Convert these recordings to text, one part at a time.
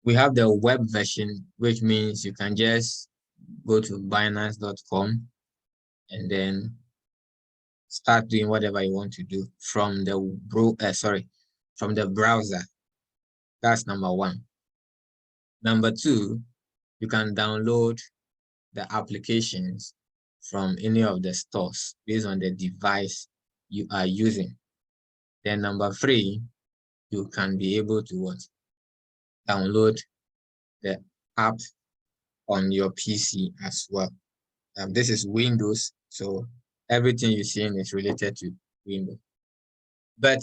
We have the web version, which means you can just go to Binance.com and then start doing whatever you want to do from the from the browser. That's number one. Number two, you can download the applications from any of the stores based on the device you are using. Then number three, you can be able to download the app on your PC as well. This is Windows, so everything you're seeing is related to Windows. But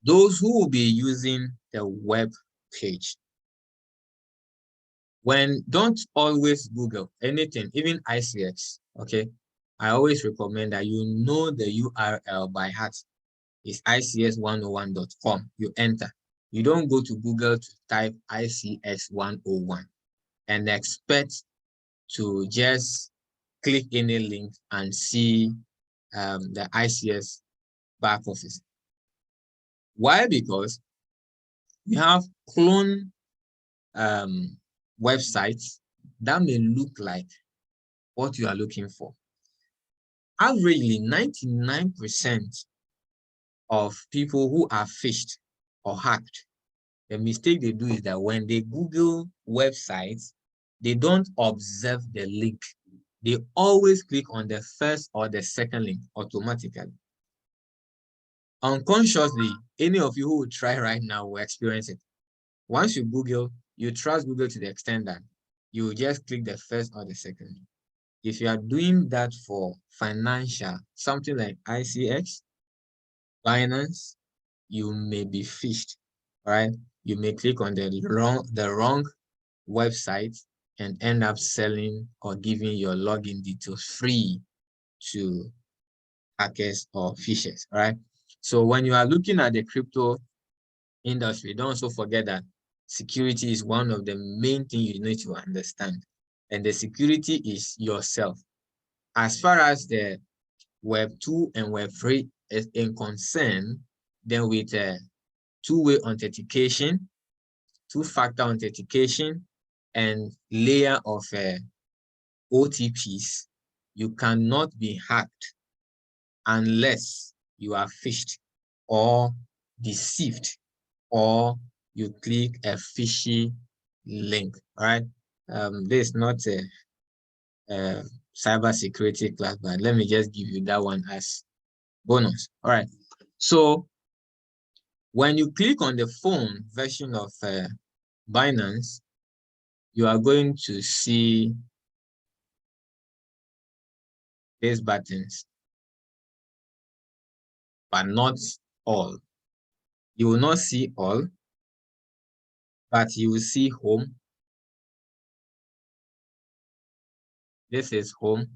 those who will be using the web page, don't always Google anything, even ICX, okay? I always recommend that you know the URL by heart. It's ics101.com. You enter. You don't go to Google to type ICX101 and expect to just click any link and see the ICS back office. Why? Because we have clone websites that may look like what you are looking for. Averagely, 99% of people who are phished or hacked, the mistake they do is that when they Google websites, they don't observe the link. They always click on the first or the second link automatically. Unconsciously, any of you who will try right now will experience it. Once you Google, you trust Google to the extent that you just click the first or the second link. If you are doing that for financial, something like ICX, Binance, you may be phished, right? You may click on the wrong website and end up selling or giving your login details free to hackers or phishers, right? So when you are looking at the crypto industry, don't also forget that security is one of the main things you need to understand. And the security is yourself. As far as the Web 2 and Web 3 is in concern, then with two-way authentication, two-factor authentication, and layer of OTPs, you cannot be hacked unless you are phished or deceived or you click a fishy link, right? This is not a cyber security class, but let me just give you that one as bonus. All right. So when you click on the phone version of Binance, you are going to see these buttons, but not all. You will not see all, but you will see home. This is home.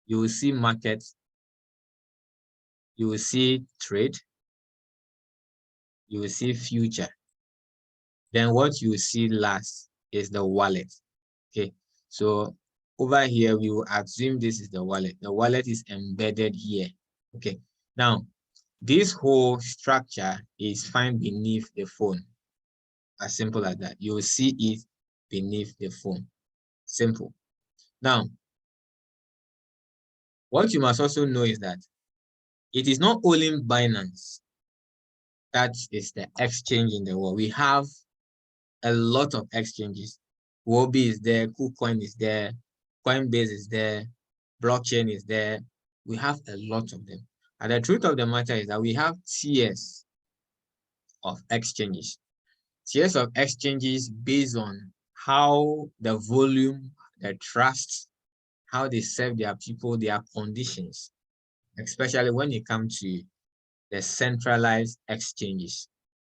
You will see market. You will see trade. You will see future. Then what you will see last is the wallet. Okay, so over here, we will assume this is the wallet. The wallet is embedded here. Okay, now this whole structure is found beneath the phone. As simple as that. You will see it beneath the phone. Simple. Now, what you must also know is that it is not only Binance that is the exchange in the world. We have a lot of exchanges. Huobi is there, KuCoin is there, Coinbase is there, blockchain is there. We have a lot of them. And the truth of the matter is that we have tiers of exchanges. Tiers of exchanges based on how the volume, the trust, how they serve their people, their conditions, especially when it comes to the centralized exchanges.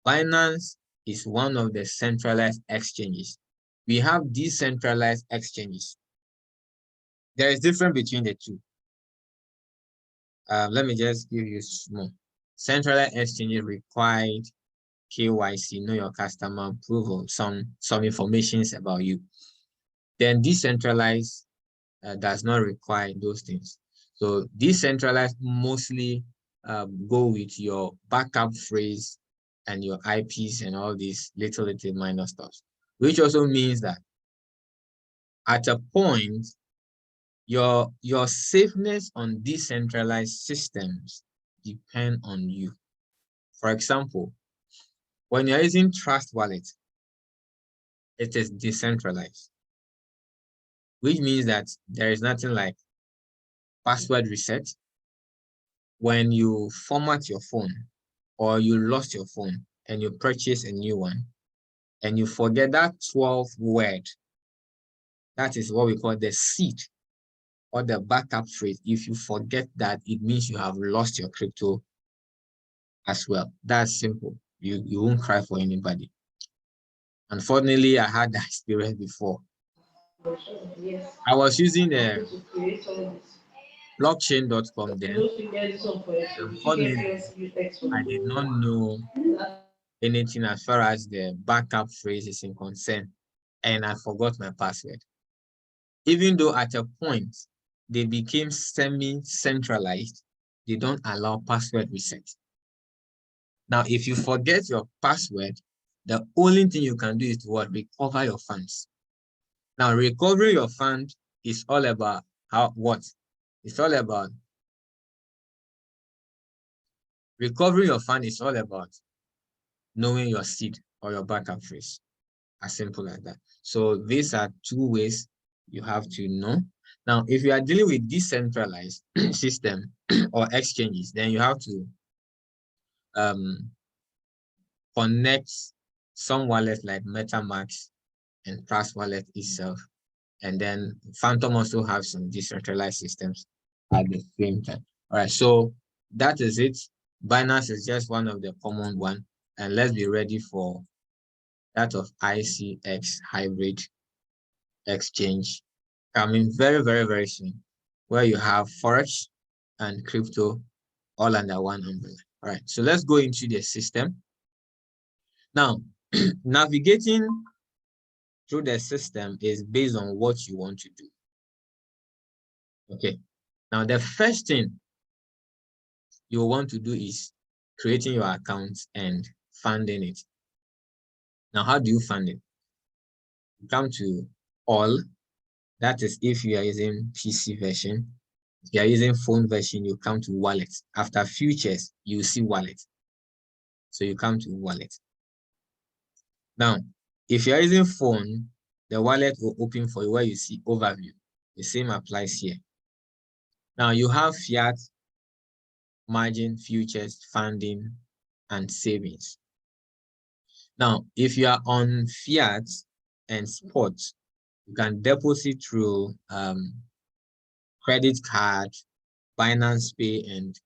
Binance is one of the centralized exchanges. We have decentralized exchanges. There is difference between the two. Let me just give you small. Centralized exchanges required KYC, know your customer, approval, some information about you. Then decentralized does not require those things. So decentralized mostly go with your backup phrase and your IPs and all these little minor stuff, which also means that at a point, your safeness on decentralized systems depend on you. For example, when you're using Trust Wallet, it is decentralized, which means that there is nothing like password reset. When you format your phone or you lost your phone and you purchase a new one and you forget that 12th word, that is what we call the seed or the backup phrase. If you forget that, it means you have lost your crypto as well. That's simple. You won't cry for anybody. Unfortunately, I had that experience before. Yes. I was using I'm going to create all this. blockchain.com You then. know, you get this one for your phone. You get Unfortunately, first, you text from I did not know anything as far as the backup phrase is in concern, and I forgot my password. Even though at a point they became semi-centralized, they don't allow password reset. Now, if you forget your password, the only thing you can do is to what? Recover your funds. Now, recovering your fund is all about what? It's all about recovering your fund is all about knowing your seed or your backup phrase. As simple as that. So these are two ways you have to know. Now, if you are dealing with decentralized system or exchanges, then you have to connect some wallets like MetaMask and Trust Wallet itself. And then Phantom also have some decentralized systems at the same time. All right, so that is it. Binance is just one of the common one. And let's be ready for that of ICX hybrid exchange coming very, very, very soon, where you have Forex and crypto all under one umbrella. All right, so let's go into the system. Now, navigating through the system is based on what you want to do. Okay, now the first thing you want to do is creating your account and funding it. Now, how do you fund it? You come to all, that is if you are using PC version. If you are using phone version, you come to wallet. After futures, you see wallet. So you come to wallet. Now, if you are using phone, the wallet will open for you where you see overview. The same applies here. Now you have fiat, margin, futures, funding, and savings. Now, if you are on fiat and spot, you can deposit through credit card, Binance Pay, and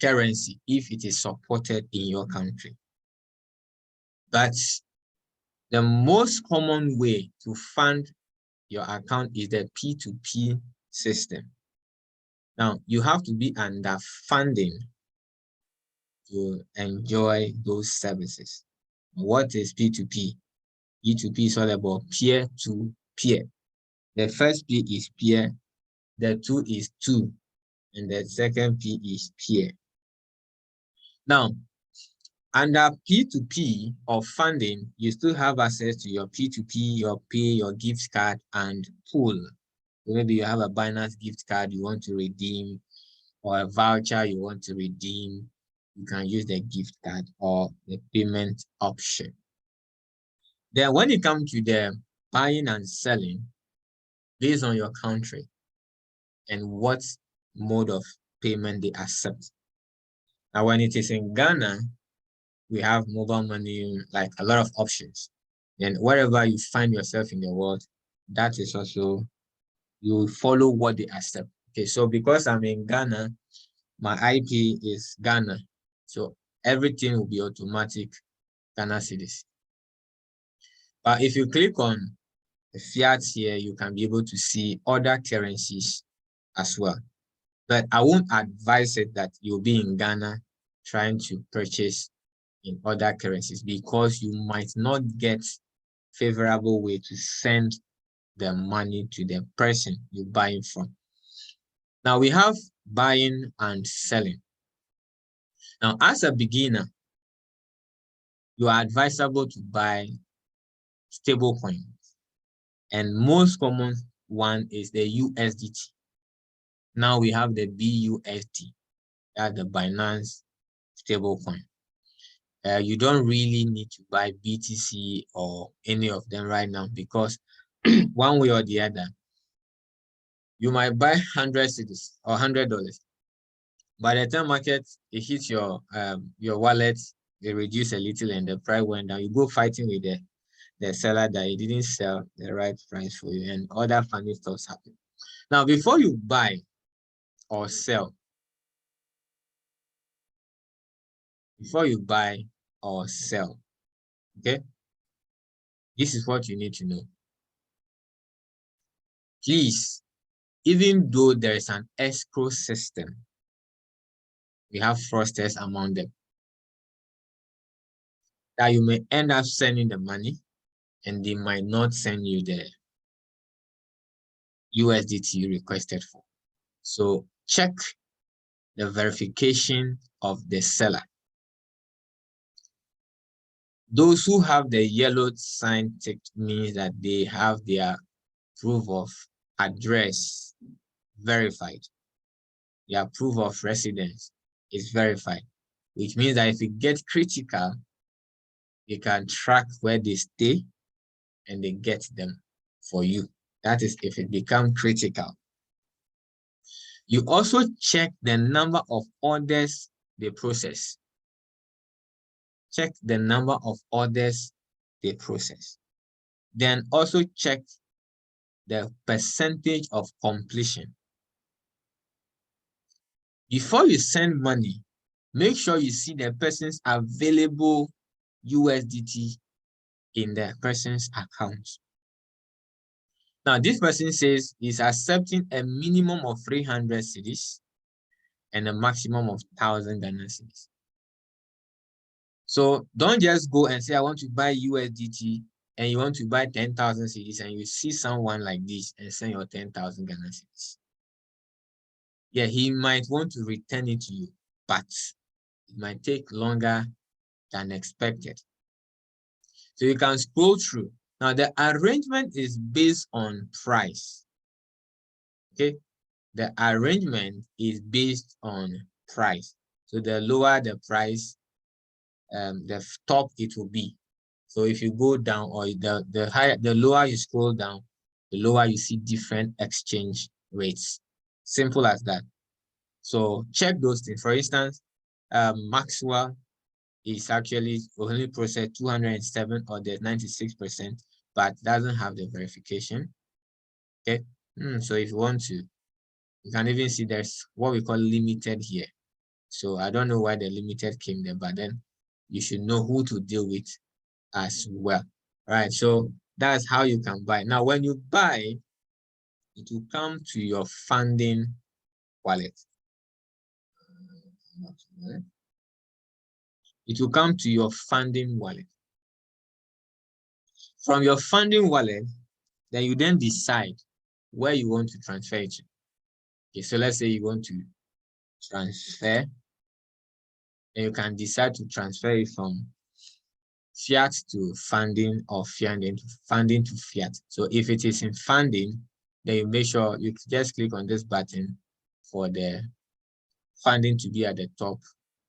currency if it is supported in your country. But the most common way to fund your account is the P2P system. Now, you have to be under funding to enjoy those services. What is P2P? P2P is all about peer to peer. The first P is peer, the two is two, and the second P is peer. Now, under P2P or funding, you still have access to your P2P, your pay, your gift card, and pool. So maybe you have a Binance gift card you want to redeem, or a voucher you want to redeem. You can use the gift card or the payment option. Then when it comes to the buying and selling, based on your country and what mode of payment they accept. Now, when it is in Ghana, we have mobile money, like a lot of options. And wherever you find yourself in the world, that is also, you follow what they accept. Okay, so because I'm in Ghana, my IP is Ghana. So everything will be automatic Ghana cedis. But if you click on the fiat here, you can be able to see other currencies as well. But I won't advise it that you'll be in Ghana trying to purchase in other currencies because you might not get favorable way to send the money to the person you're buying from. Now we have buying and selling. Now, as a beginner, you are advisable to buy stable coins. And most common one is the USDT. Now we have the BUSD, that's the Binance stablecoin. You don't really need to buy BTC or any of them right now because one way or the other, you might buy 100 cedis or $100. By the time market it hits your wallet, they reduce a little and the price went down. You go fighting with the seller that he didn't sell the right price for you, and other funny stuff happen. Now, before you buy or sell, okay, this is what you need to know. Please, even though there is an escrow system, we have fraudsters among them that you may end up sending the money and they might not send you the USDT you requested for. So check the verification of the seller. Those who have the yellow sign ticked means that they have their proof of address verified. Their proof of residence is verified, which means that if it gets critical, you can track where they stay and they get them for you. That is if it becomes critical. You also check the number of orders they process. Check the number of orders they process. Then also check the percentage of completion. Before you send money, make sure you see the person's available USDT in the person's account. Now, this person says he's accepting a minimum of 300 cedis and a maximum of 1,000 Ghana cedis. So don't just go and say, I want to buy USDT and you want to buy 10,000 cedis and you see someone like this and send your 10,000 Ghana cedis. Yeah, he might want to return it to you, but it might take longer than expected. So you can scroll through. Now, the arrangement is based on price. Okay, the arrangement is based on price. So the lower the price, the top it will be. So if you go down or the higher, the lower you scroll down, the lower you see different exchange rates. Simple as that. So check those things. For instance, Maxwell is actually only processed 207 or the 96%, but doesn't have the verification. Okay. So if you want to, you can even see there's what we call limited here. So I don't know why the limited came there, but then you should know who to deal with as well. All right. So that's how you can buy. Now, when you buy, it will come to your funding wallet. It will come to your funding wallet. From your funding wallet, then you then decide where you want to transfer it to. Okay, so let's say you want to transfer, and you can decide to transfer it from fiat to funding or funding to fiat. So if it is in funding, then you make sure you just click on this button for the funding to be at the top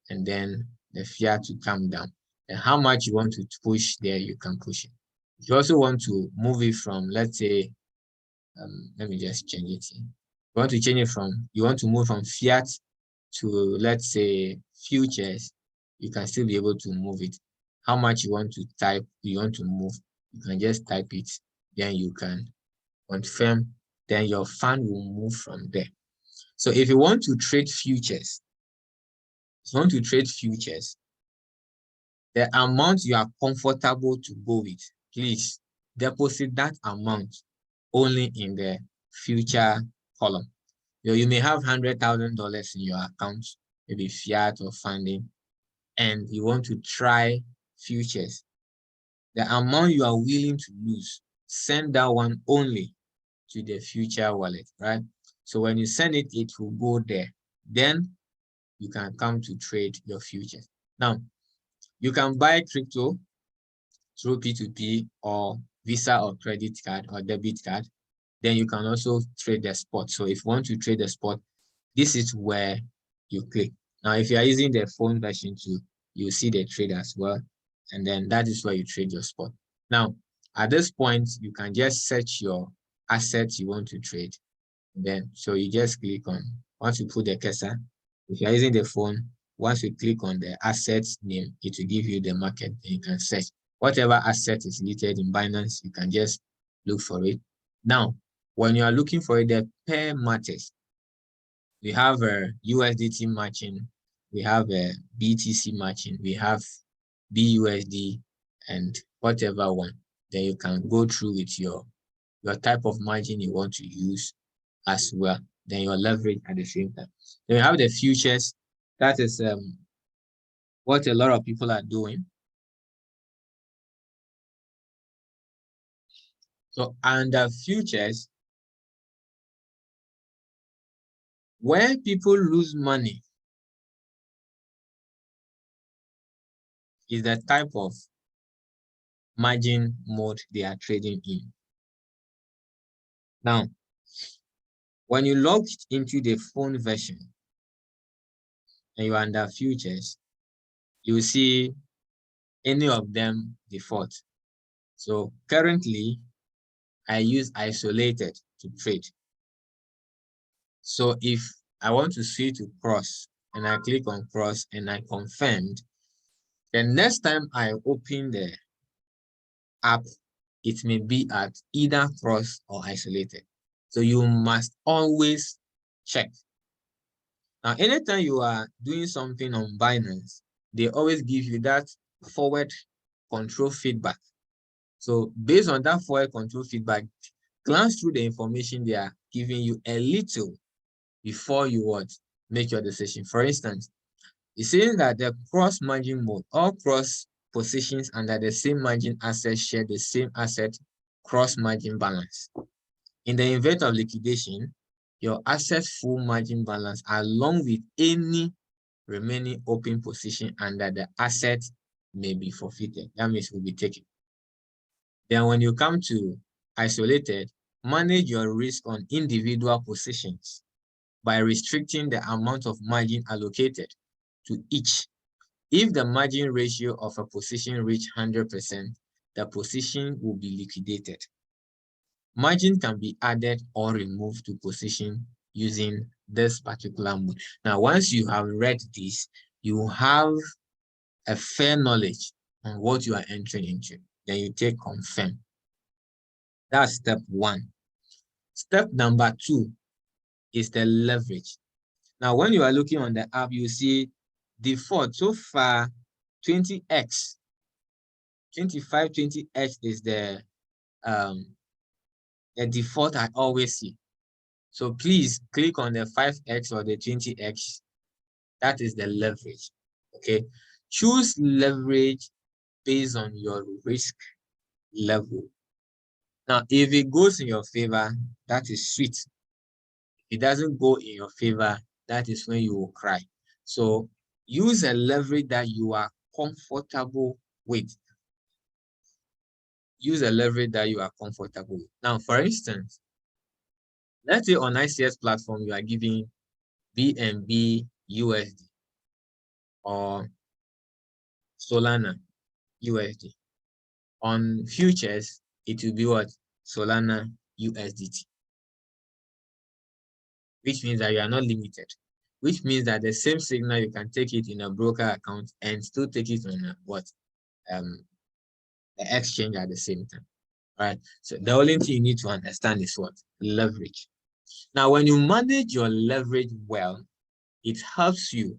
and then the fiat to come down. And how much you want to push there, you can push it. If you also want to move it from, let's say, let me just change it here. You want to move from fiat to, let's say, futures, you can still be able to move it. How much you want to move, you can just type it, then you can confirm, then your fund will move from there. So if you want to trade futures, the amount you are comfortable to go with, please deposit that amount only in the future column. You may have $100,000 in your account, maybe fiat or funding, and you want to try futures. The amount you are willing to lose, send that one only to the future wallet, right? So when you send it, it will go there. Then you can come to trade your futures. Now, You can buy crypto through P2P or Visa or credit card or debit card. Then you can also trade the spot. So if you want to trade the spot, this is where you click. Now, if you are using the phone version too, you see the trade as well. And then that is where you trade your spot. Now, at this point, you can just search your assets you want to trade. Then, so you just click on, once you put the cursor, if you're using the phone, once you click on the assets name, it will give you the market. Then you can search whatever asset is listed in Binance, you can just look for it. Now, when you are looking for it, the pair matters. We have a USDT matching, we have a BTC matching, we have BUSD, and whatever one. Then you can go through with your type of margin you want to use as well. Then your leverage at the same time. Then we have the futures. That is what a lot of people are doing. So under futures, where people lose money is the type of margin mode they are trading in. Now, when you log into the phone version and you're under futures, you will see any of them default. So currently, I use isolated to trade. So if I want to switch to cross and I click on cross and I confirmed, the next time I open the app, it may be at either cross or isolated. So you must always check. Now, anytime you are doing something on Binance, they always give you that forward control feedback. So based on that forward control feedback, glance through the information they are giving you a little before you would make your decision. For instance, it's saying that the cross margin mode, all cross positions under the same margin asset share the same asset cross margin balance. In the event of liquidation, your asset full margin balance along with any remaining open position under the asset may be forfeited. That means will be taken. Then when you come to isolated, manage your risk on individual positions by restricting the amount of margin allocated to each. If the margin ratio of a position reach 100%, the position will be liquidated. Margin can be added or removed to position using this particular mode. Now, once you have read this, you have a fair knowledge on what you are entering into. Then you take confirm. That's step one. Step number two is the leverage. Now, when you are looking on the app, you see default so far 20x, 25, 20x is the default I always see. So please click on the 5x or the 20x. That is the leverage. Okay. Choose leverage based on your risk level. Now, if it goes in your favor, that is sweet. If it doesn't go in your favor, that is when you will cry. So use a leverage that you are comfortable with. Use a leverage that you are comfortable with. Now, for instance, let's say on ICS platform, you are giving BNB USD or Solana USD. On futures, it will be what? Solana USDT, which means that you are not limited, which means that the same signal, you can take it in a broker account and still take it on a, the exchange at the same time. All right. So the only thing you need to understand is what? Leverage. Now, when you manage your leverage well, it helps you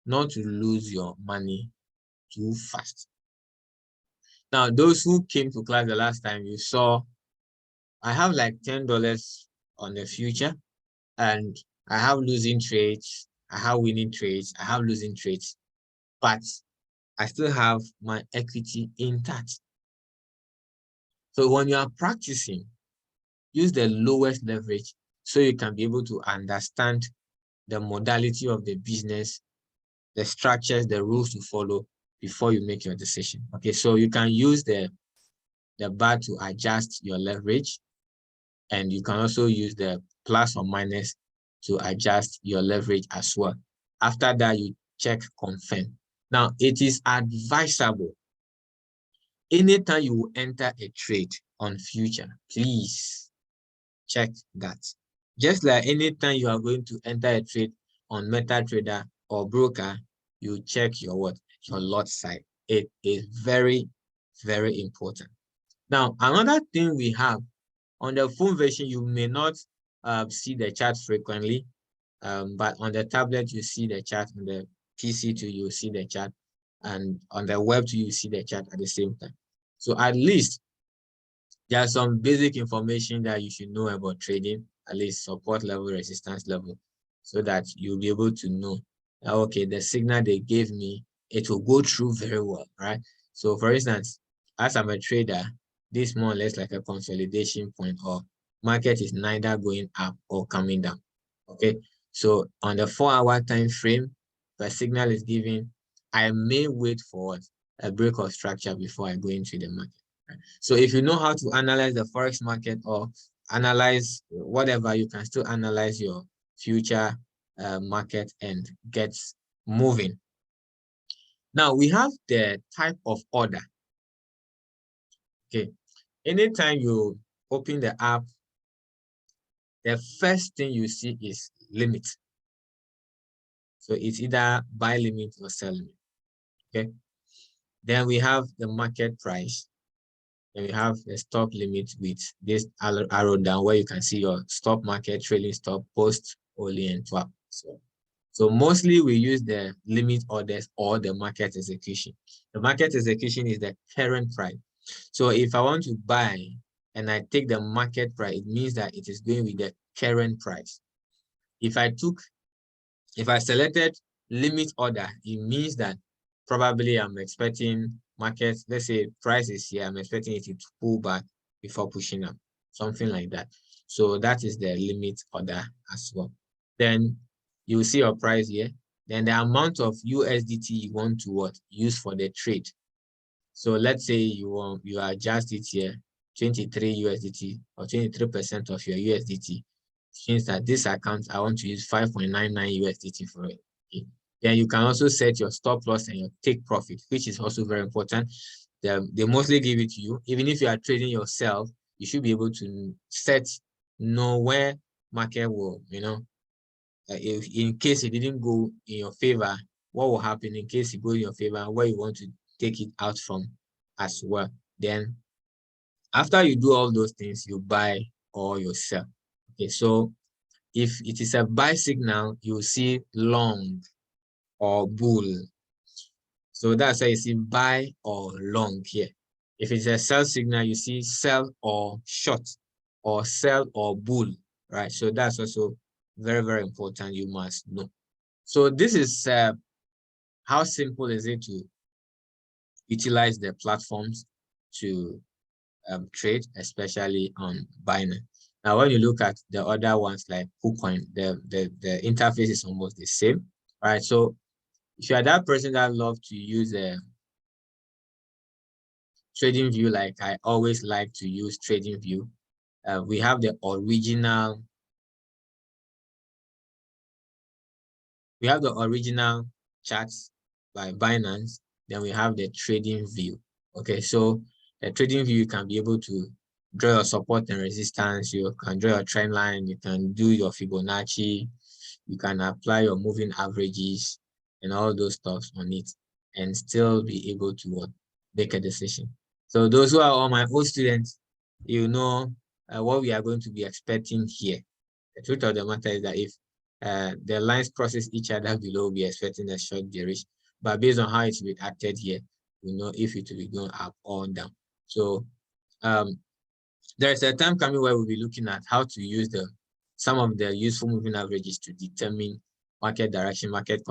not to lose your money too fast. Now, those who came to class the last time, you saw I have like $10 on the future, and I have losing trades, I have winning trades, I have losing trades, but I still have my equity intact. So when you are practicing, use the lowest leverage so you can be able to understand the modality of the business, the structures, the rules to follow, before you make your decision. Okay, so you can use the bar to adjust your leverage, and you can also use the plus or minus to adjust your leverage as well. After that, you check confirm. Now, it is advisable anytime you enter a trade on future, please check that. Just like anytime you are going to enter a trade on MetaTrader or broker, you check your what? Your lot size. It is very, very important. Now, another thing we have on the phone version, you may not see the chart frequently, but on the tablet, you see the chart. On the PC too, you see the chart. And on the web too, you see the chart at the same time. So at least there's some basic information that you should know about trading, at least support level, resistance level, so that you'll be able to know that, okay, the signal they gave me, it will go through very well, right? So for instance, as I'm a trader, this more or less like a consolidation point, or market is neither going up or coming down. Okay, so on the 4-hour time frame, the signal is given, I may wait for a break of structure before I go into the market. So if you know how to analyze the forex market or analyze whatever, you can still analyze your future market and get moving. Now we have the type of order. Okay, anytime you open the app, the first thing you see is limit. So it's either buy limit or sell limit. Okay, then we have the market price. Then we have the stop limit with this arrow down, where you can see your stop market, trailing stop, post, only, and swap. So mostly we use the limit orders or the market execution. The market execution is the current price. So if I want to buy and I take the market price, it means that it is going with the current price. If I selected limit order, it means that probably I'm expecting market, let's say price is here, I'm expecting it to pull back before pushing up, something like that. So that is the limit order as well. Then you see your price here. Then the amount of USDT you want to use for the trade. So let's say you adjust it here, 23 USDT or 23% of your USDT. Means that this account, I want to use 5.99 USDT for it. Okay. Then you can also set your stop loss and your take profit, which is also very important. They mostly give it to you. Even if you are trading yourself, you should be able to know where market will, if in case it didn't go in your favor, what will happen in case it goes in your favor, and where you want to take it out from as well. Then after you do all those things, you buy or you sell. Okay, so if it is a buy signal, you see long or bull. So that's why you see buy or long here. If it's a sell signal, you see sell or short, or sell or bull, right? So that's also very, very important. You must know. So this is how simple is it to utilize the platforms to trade, especially on Binance. Now, when you look at the other ones like KuCoin, the interface is almost the same, right? So if you are that person that loves to use a trading view, like I always like to use trading view, we have the original charts by Binance. Then we have the trading view. Okay, so the trading view, you can be able to draw your support and resistance. You can draw your trend line. You can do your Fibonacci. You can apply your moving averages and all those stuff on it, and still be able to make a decision. So those who are all my old students, you know what we are going to be expecting here. The truth of the matter is that if the lines crosses each other below, we are expecting a short bearish. But based on how it's reacted here, we know if it will be going up or down. So there's a time coming where we'll be looking at how to use some of the useful moving averages to determine market direction, market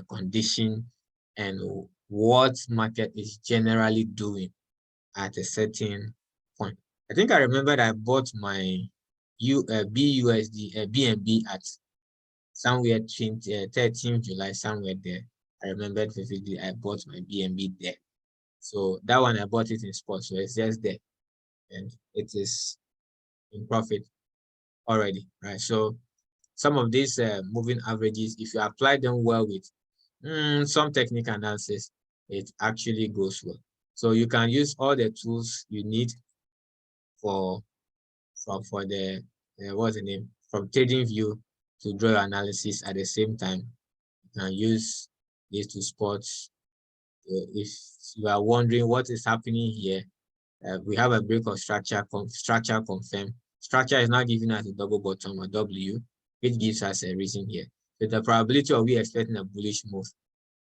condition, and what market is generally doing at a certain point. I think I remember that I bought my BUSD, BNB at somewhere 13th July, somewhere there. I remembered vividly I bought my BNB there. So that one I bought it in spot, so it's just there, and it is in profit already, right? So some of these moving averages, if you apply them well with some technical analysis, it actually goes well. So you can use all the tools you need for for the what's the name, from trading view to draw your analysis at the same time. You can use this to spot. If you are wondering what is happening here, we have a break of structure confirmed. Structure is not giving us a double bottom or W, which gives us a reason here. So the probability of we expecting a bullish move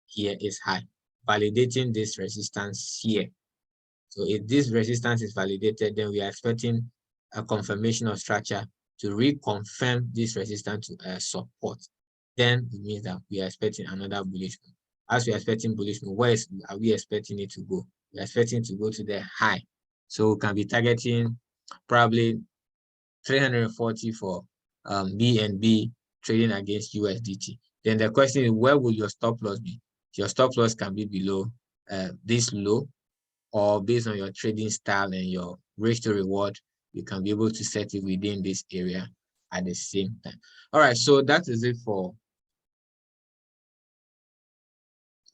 here is high, validating this resistance here. So if this resistance is validated, then we are expecting a confirmation of structure to reconfirm this resistance to support. Then it means that we are expecting another bullish move. As we are expecting bullish move, where are we expecting it to go? We are expecting to go to the high. So we can be targeting probably 340 for BNB trading against USDT. Then the question is, where will your stop loss be? Your stop loss can be below this low, or based on your trading style and your risk to reward, you can be able to set it within this area at the same time. All right, so that is it for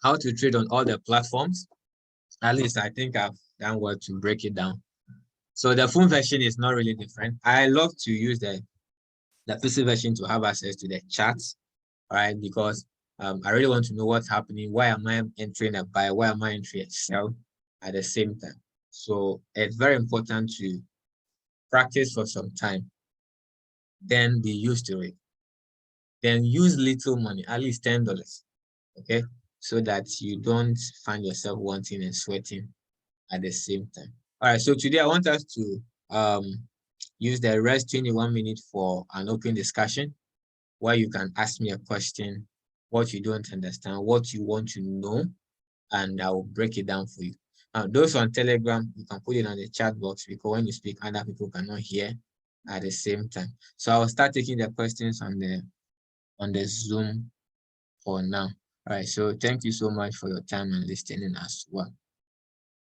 how to trade on all the platforms. At least I think I've done well to break it down. So the full version is not really different. I love to use the PC version to have access to the charts, all right, because I really want to know what's happening. Why am I entering a buy? Why am I entering a sell at the same time? So it's very important to practice for some time, then be used to it. Then use little money, at least $10, okay? So that you don't find yourself wanting and sweating at the same time. All right, so today I want us to use the rest 21 minutes for an open discussion where you can ask me a question, what you don't understand, what you want to know, and I will break it down for you. Now, those on Telegram, you can put it on the chat box because when you speak, other people cannot hear at the same time. So I'll start taking the questions on the Zoom for now. All right, so thank you so much for your time and listening as well.